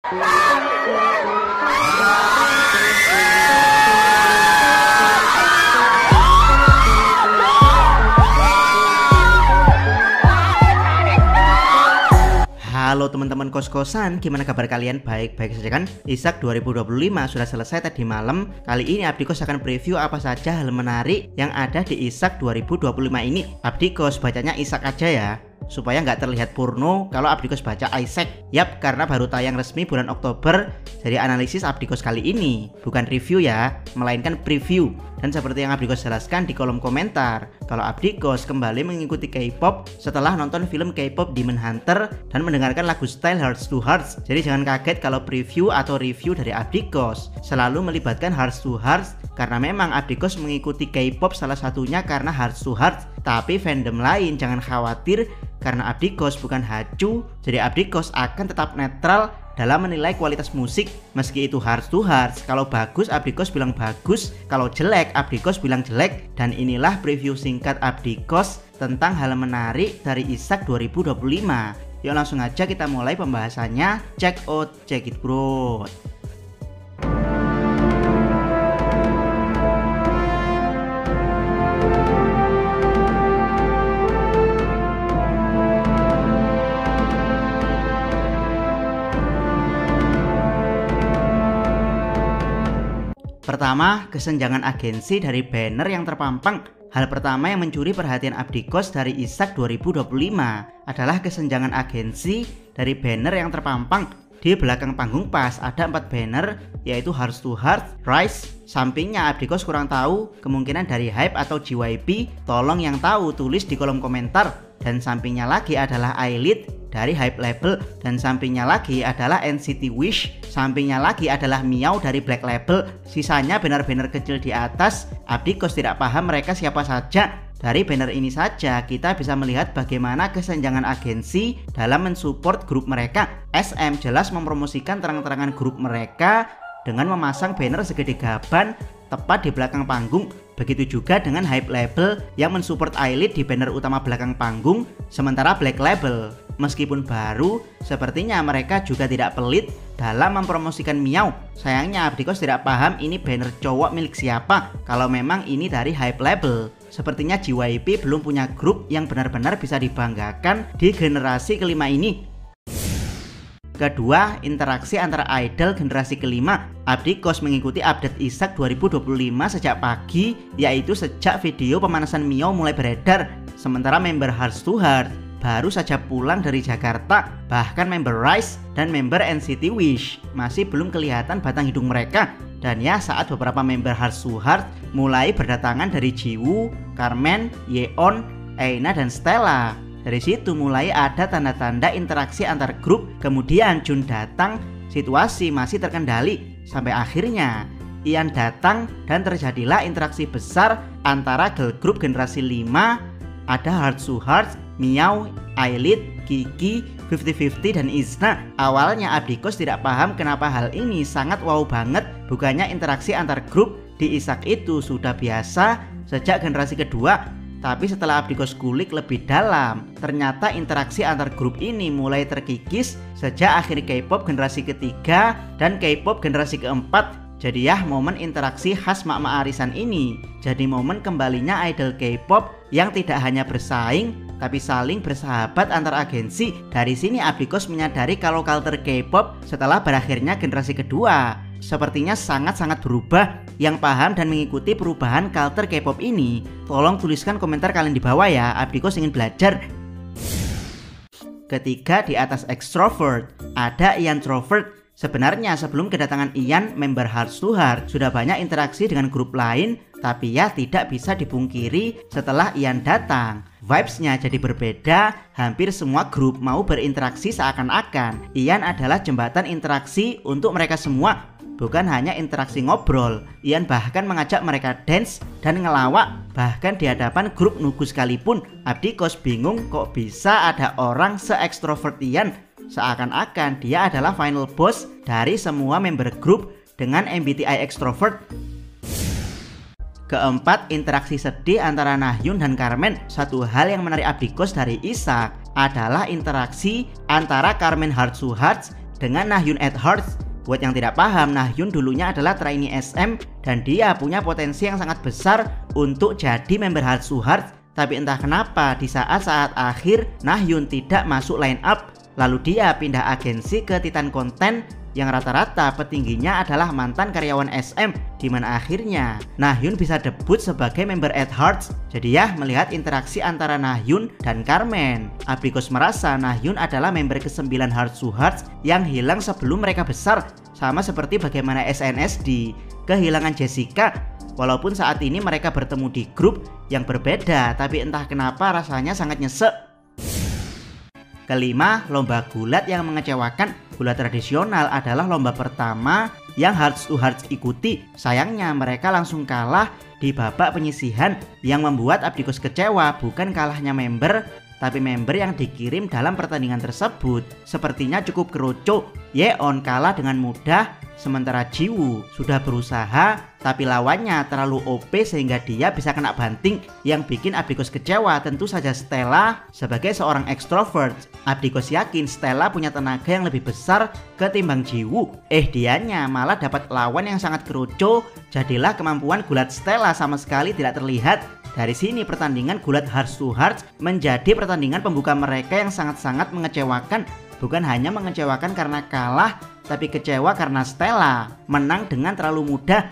Halo teman-teman kos-kosan, gimana kabar kalian? Baik-baik saja kan? Isak 2025 sudah selesai tadi malam. Kali ini Abdi Kos akan preview apa saja hal menarik yang ada di Isak 2025 ini. Abdi Kos bacanya Isak aja ya, supaya nggak terlihat porno kalau Abdi Kos baca Isaac. Yap, karena baru tayang resmi bulan Oktober. Jadi analisis Abdi Kos kali ini bukan review ya, melainkan preview. Dan seperti yang Abdi Kos jelaskan di kolom komentar, kalau Abdi Kos kembali mengikuti K-pop setelah nonton film K-pop Demon Hunter dan mendengarkan lagu Style Hearts to Hearts. Jadi jangan kaget kalau preview atau review dari Abdi Kos selalu melibatkan Hearts to Hearts, karena memang Abdi Kos mengikuti K-pop salah satunya karena Hearts to Hearts. Tapi fandom lain jangan khawatir, karena Abdi Kos bukan hacu. Jadi Abdi Kos akan tetap netral dalam menilai kualitas musik, meski itu Hearts to Hearts. Kalau bagus, Abdi Kos bilang bagus. Kalau jelek, Abdi Kos bilang jelek. Dan inilah preview singkat Abdi Kos tentang hal menarik dari Isak 2025. Yuk langsung aja kita mulai pembahasannya. Check out, check it bro. Pertama, kesenjangan agensi dari banner yang terpampang. Hal pertama yang mencuri perhatian Abdi Kos dari Isak 2025 adalah kesenjangan agensi dari banner yang terpampang. Di belakang panggung pas ada 4 banner, yaitu Hearts to Hearts, Rise. Sampingnya Abdi Kos kurang tahu, kemungkinan dari Hype atau JYP. Tolong yang tahu tulis di kolom komentar. Dan sampingnya lagi adalah Eyelid dari Hype Label, dan sampingnya lagi adalah NCT Wish, sampingnya lagi adalah Miao dari Black Label. Sisanya banner-banner kecil di atas. Abdi Kos tidak paham mereka siapa saja. Dari banner ini saja kita bisa melihat bagaimana kesenjangan agensi dalam mensupport grup mereka. SM jelas mempromosikan terang-terangan grup mereka dengan memasang banner segede gaban tepat di belakang panggung. Begitu juga dengan Hype Label yang mensupport Eyelid di banner utama belakang panggung. Sementara Black Label, meskipun baru, sepertinya mereka juga tidak pelit dalam mempromosikan Miao. Sayangnya Abdi Kos tidak paham ini banner cowok milik siapa kalau memang ini dari Hype Label. Sepertinya JYP belum punya grup yang benar-benar bisa dibanggakan di generasi kelima ini. Kedua, interaksi antara idol generasi kelima. Abdi Kos mengikuti update Isak 2025 sejak pagi, yaitu sejak video pemanasan Miao mulai beredar. Sementara member Hearts to Hearts baru saja pulang dari Jakarta. Bahkan member Rise dan member NCT Wish masih belum kelihatan batang hidung mereka. Dan ya, saat beberapa member Hearts to Hearts mulai berdatangan dari Jiwoo, Carmen, Yeon, Aina, dan Stella. Dari situ mulai ada tanda-tanda interaksi antar grup. Kemudian Jun datang, situasi masih terkendali. Sampai akhirnya Ian datang dan terjadilah interaksi besar antara girl group generasi 5. Ada Hearts to Hearts, Miao, Eyelid, Kiki, 50-50 dan Isna. Awalnya Abdi Kos tidak paham kenapa hal ini sangat wow banget. Bukannya interaksi antar grup di Isak itu sudah biasa sejak generasi kedua. Tapi setelah Abdi Kos kulik lebih dalam, ternyata interaksi antar grup ini mulai terkikis sejak akhir K-pop generasi ketiga dan K-pop generasi keempat. Jadi ya, momen interaksi khas mak-mak arisan ini jadi momen kembalinya idol K-pop yang tidak hanya bersaing tapi saling bersahabat antar agensi. Dari sini Abdi Kos menyadari kalau culture K-pop setelah berakhirnya generasi kedua sepertinya sangat-sangat berubah. Yang paham dan mengikuti perubahan culture K-pop ini, tolong tuliskan komentar kalian di bawah ya. Abdi Kos ingin belajar. Ketiga, di atas extrovert ada Ian introvert. Sebenarnya sebelum kedatangan Ian, member Hearts to Hearts sudah banyak interaksi dengan grup lain. Tapi ya, tidak bisa dipungkiri setelah Ian datang, vibes-nya jadi berbeda. Hampir semua grup mau berinteraksi seakan-akan Ian adalah jembatan interaksi untuk mereka semua. Bukan hanya interaksi ngobrol, Ian bahkan mengajak mereka dance dan ngelawak. Bahkan di hadapan grup nugu sekalipun. Abdi Kos bingung kok bisa ada orang se-ekstrovert Ian. Seakan-akan dia adalah final boss dari semua member grup dengan MBTI extrovert. Keempat, interaksi sedih antara Nahyun dan Carmen. Satu hal yang menarik Abdi Kos dari Isak adalah interaksi antara Carmen Hearts to Hearts dengan Nahyun Edwards. Buat yang tidak paham, Nahyun dulunya adalah trainee SM dan dia punya potensi yang sangat besar untuk jadi member Heart to Heart. Tapi entah kenapa di saat-saat akhir Nahyun tidak masuk line up, lalu dia pindah agensi ke Titan Content yang rata-rata petingginya adalah mantan karyawan SM, di mana akhirnya Nahyun bisa debut sebagai member Edwards. Jadi ya, melihat interaksi antara Nahyun dan Carmen, Abdikos merasa Nahyun adalah member ke-9 Heart to Heart yang hilang sebelum mereka besar, sama seperti bagaimana SNSD kehilangan Jessica. Walaupun saat ini mereka bertemu di grup yang berbeda, tapi entah kenapa rasanya sangat nyesek. Kelima, lomba gulat yang mengecewakan. Gulat tradisional adalah lomba pertama yang Heart to Heart ikuti. Sayangnya mereka langsung kalah di babak penyisihan yang membuat Abdikos kecewa. Bukan kalahnya member, tapi member yang dikirim dalam pertandingan tersebut sepertinya cukup kerucuk. Yeon kalah dengan mudah, sementara Jiwoo sudah berusaha tapi lawannya terlalu OP sehingga dia bisa kena banting. Yang bikin Abdikos kecewa tentu saja Stella. Sebagai seorang extrovert, Abdikos yakin Stella punya tenaga yang lebih besar ketimbang Jiwoo. Dianya malah dapat lawan yang sangat kerucuk. Jadilah kemampuan gulat Stella sama sekali tidak terlihat. Dari sini pertandingan gulat Heart to Heart menjadi pertandingan pembuka mereka yang sangat-sangat mengecewakan. Bukan hanya mengecewakan karena kalah, tapi kecewa karena Stella menang dengan terlalu mudah.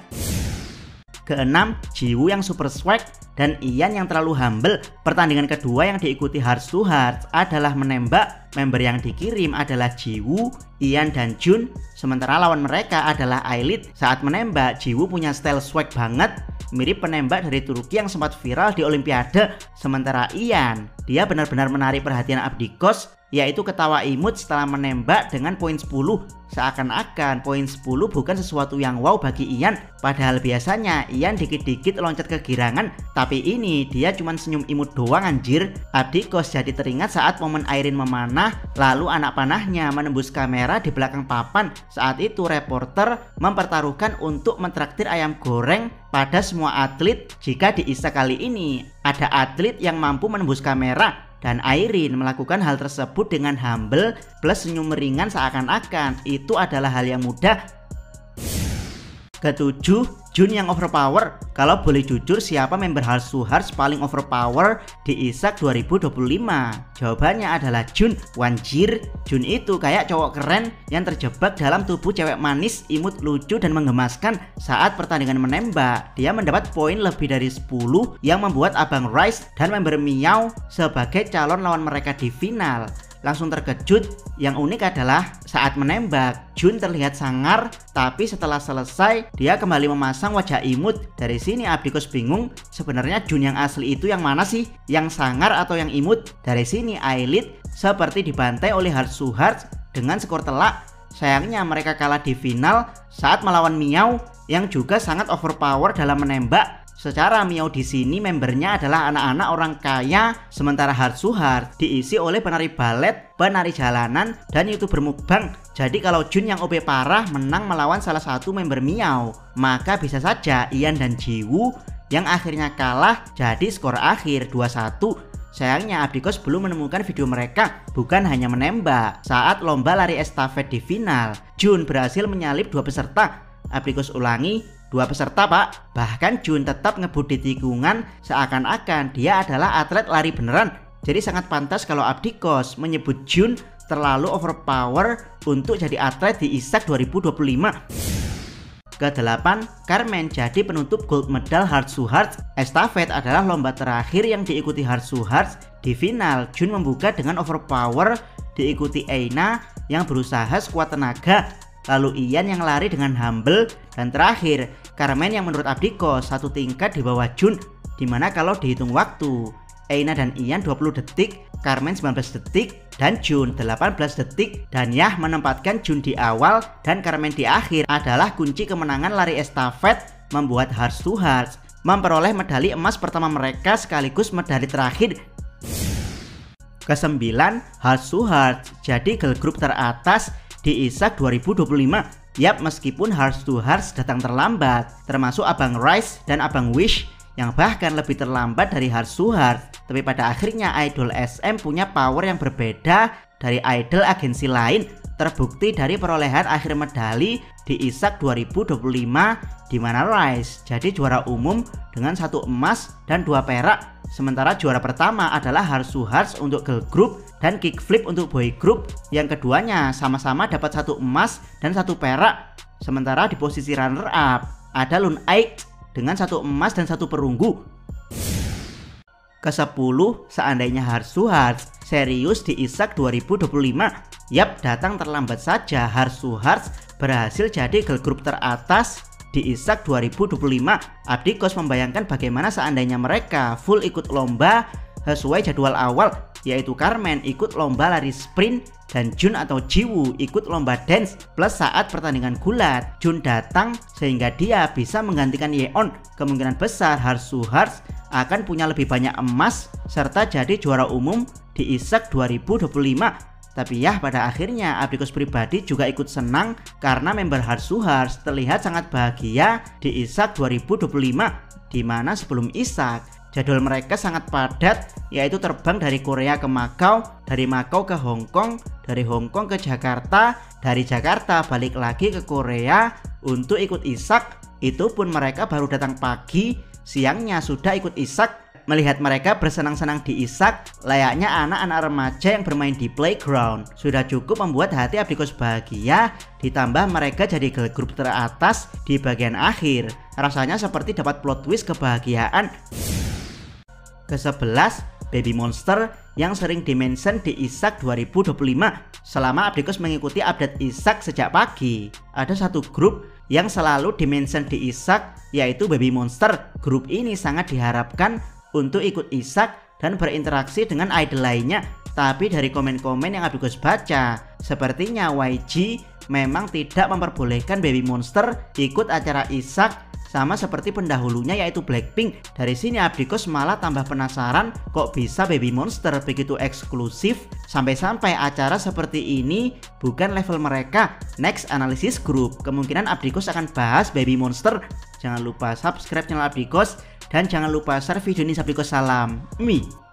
Keenam, Jiwoo yang super swag dan Ian yang terlalu humble. Pertandingan kedua yang diikuti Heart to Heart adalah menembak. Member yang dikirim adalah Jiwoo, Ian dan Jun. Sementara lawan mereka adalah Ailit. Saat menembak, Jiwoo punya style swag banget, mirip penembak dari Turki yang sempat viral di Olimpiade. Sementara Ian, dia benar-benar menarik perhatian Abdikos, yaitu ketawa imut setelah menembak dengan poin 10. Seakan-akan poin 10 bukan sesuatu yang wow bagi Ian. Padahal biasanya Ian dikit-dikit loncat kegirangan, tapi ini dia cuma senyum imut doang anjir. Abdikos jadi teringat saat momen Irene memanah, lalu anak panahnya menembus kamera di belakang papan. Saat itu reporter mempertaruhkan untuk mentraktir ayam goreng pada semua atlet. Jika di ISA kali ini ada atlet yang mampu menembus kamera, dan Irene melakukan hal tersebut dengan humble plus senyum ringan, seakan-akan itu adalah hal yang mudah. Ketujuh, Jun yang overpower. Kalau boleh jujur, siapa member Heart to Heart paling overpower di Isak 2025? Jawabannya adalah Jun. Wanjir, Jun itu kayak cowok keren yang terjebak dalam tubuh cewek manis, imut, lucu, dan menggemaskan. Saat pertandingan menembak, dia mendapat poin lebih dari 10 yang membuat Abang Rice dan member Miao sebagai calon lawan mereka di final langsung terkejut. Yang unik adalah saat menembak, Jun terlihat sangar, tapi setelah selesai dia kembali memasang wajah imut. Dari sini Abdikos bingung, sebenarnya Jun yang asli itu yang mana sih? Yang sangar atau yang imut? Dari sini Ailit seperti dibantai oleh Heart to Heart dengan skor telak. Sayangnya mereka kalah di final saat melawan Miao yang juga sangat overpower dalam menembak. Secara Miao di sini membernya adalah anak-anak orang kaya, sementara Heart to Heart diisi oleh penari balet, penari jalanan, dan YouTuber mukbang. Jadi kalau Jun yang OP parah menang melawan salah satu member Miao, maka bisa saja Ian dan Jiwoo yang akhirnya kalah. Jadi skor akhir 2-1. Sayangnya Abdikos belum menemukan video mereka. Bukan hanya menembak, saat lomba lari estafet di final, Jun berhasil menyalip 2 peserta. Abdikos ulangi, 2 peserta pak. Bahkan Jun tetap ngebut di tikungan seakan-akan dia adalah atlet lari beneran. Jadi sangat pantas kalau Abdikos menyebut Jun terlalu overpower untuk jadi atlet di Isak 2025. Ke-8, Carmen jadi penutup gold medal Heart to Heart. Estafet adalah lomba terakhir yang diikuti Heart to Heart. Di final, Jun membuka dengan overpower, diikuti Aina yang berusaha sekuat tenaga, lalu Ian yang lari dengan humble, dan terakhir Carmen yang menurut Abdikos satu tingkat di bawah Jun, dimana kalau dihitung waktu, Aina dan Ian 20 detik, Carmen 19 detik, dan Jun 18 detik. Dan Yah menempatkan Jun di awal dan Carmen di akhir adalah kunci kemenangan lari estafet, membuat Heart to Heart memperoleh medali emas pertama mereka sekaligus medali terakhir. Ke-9, Heart to Heart jadi girl group teratas di Isak 2025. Yap, meskipun Heart to Heart datang terlambat, termasuk Abang Rice dan Abang Wish yang bahkan lebih terlambat dari Heart to Heart, tapi pada akhirnya idol SM punya power yang berbeda dari idol agensi lain. terbukti dari perolehan akhir medali di ISAK 2025 di mana Rice jadi juara umum dengan 1 emas dan 2 perak. Sementara juara pertama adalah Heart to Heart untuk girl group dan kickflip untuk boy group. Yang keduanya sama-sama dapat 1 emas dan 1 perak. Sementara di posisi runner up ada Lun Aik dengan 1 emas dan 1 perunggu. Ke-10, seandainya Heart to Heart serius di ISAK 2025. Yap, datang terlambat saja. Heart to Heart berhasil jadi girl group teratas di ISAK 2025. Abdi Kos membayangkan bagaimana seandainya mereka full ikut lomba sesuai jadwal awal, yaitu Carmen ikut lomba lari sprint dan Jun atau Jiwoo ikut lomba dance. Plus saat pertandingan gulat, Jun datang sehingga dia bisa menggantikan Yeon. Kemungkinan besar Heart to Heart akan punya lebih banyak emas serta jadi juara umum di ISAK 2025. Tapi ya, pada akhirnya Abdi Kos pribadi juga ikut senang karena member Heart to Heart terlihat sangat bahagia di ISAK 2025, di mana sebelum ISAK jadwal mereka sangat padat, yaitu terbang dari Korea ke Makau, dari Makau ke Hong Kong, dari Hong Kong ke Jakarta, dari Jakarta balik lagi ke Korea untuk ikut ISAK. Itu pun mereka baru datang pagi, siangnya sudah ikut ISAK. Melihat mereka bersenang-senang di ISAK layaknya anak-anak remaja yang bermain di playground sudah cukup membuat hati Abdi Kos bahagia. Ditambah mereka jadi girl group teratas di bagian akhir, rasanya seperti dapat plot twist kebahagiaan. Ke-11, Baby Monster yang sering dimention di ISAK 2025. Selama Abdi Kos mengikuti update ISAK sejak pagi, ada satu grup yang selalu dimention di ISAK, yaitu Baby Monster. Grup ini sangat diharapkan untuk ikut ISAK dan berinteraksi dengan idol lainnya. Tapi dari komen-komen yang Abdi Kos baca, sepertinya YG memang tidak memperbolehkan Baby Monster ikut acara ISAK sama seperti pendahulunya yaitu Blackpink. Dari sini Abdi Kos malah tambah penasaran kok bisa Baby Monster begitu eksklusif sampai-sampai acara seperti ini bukan level mereka. Next, analisis grup. Kemungkinan Abdi Kos akan bahas Baby Monster. Jangan lupa subscribe channel Abdi Kos dan jangan lupa share video ini. Abdi Kos salam Mi.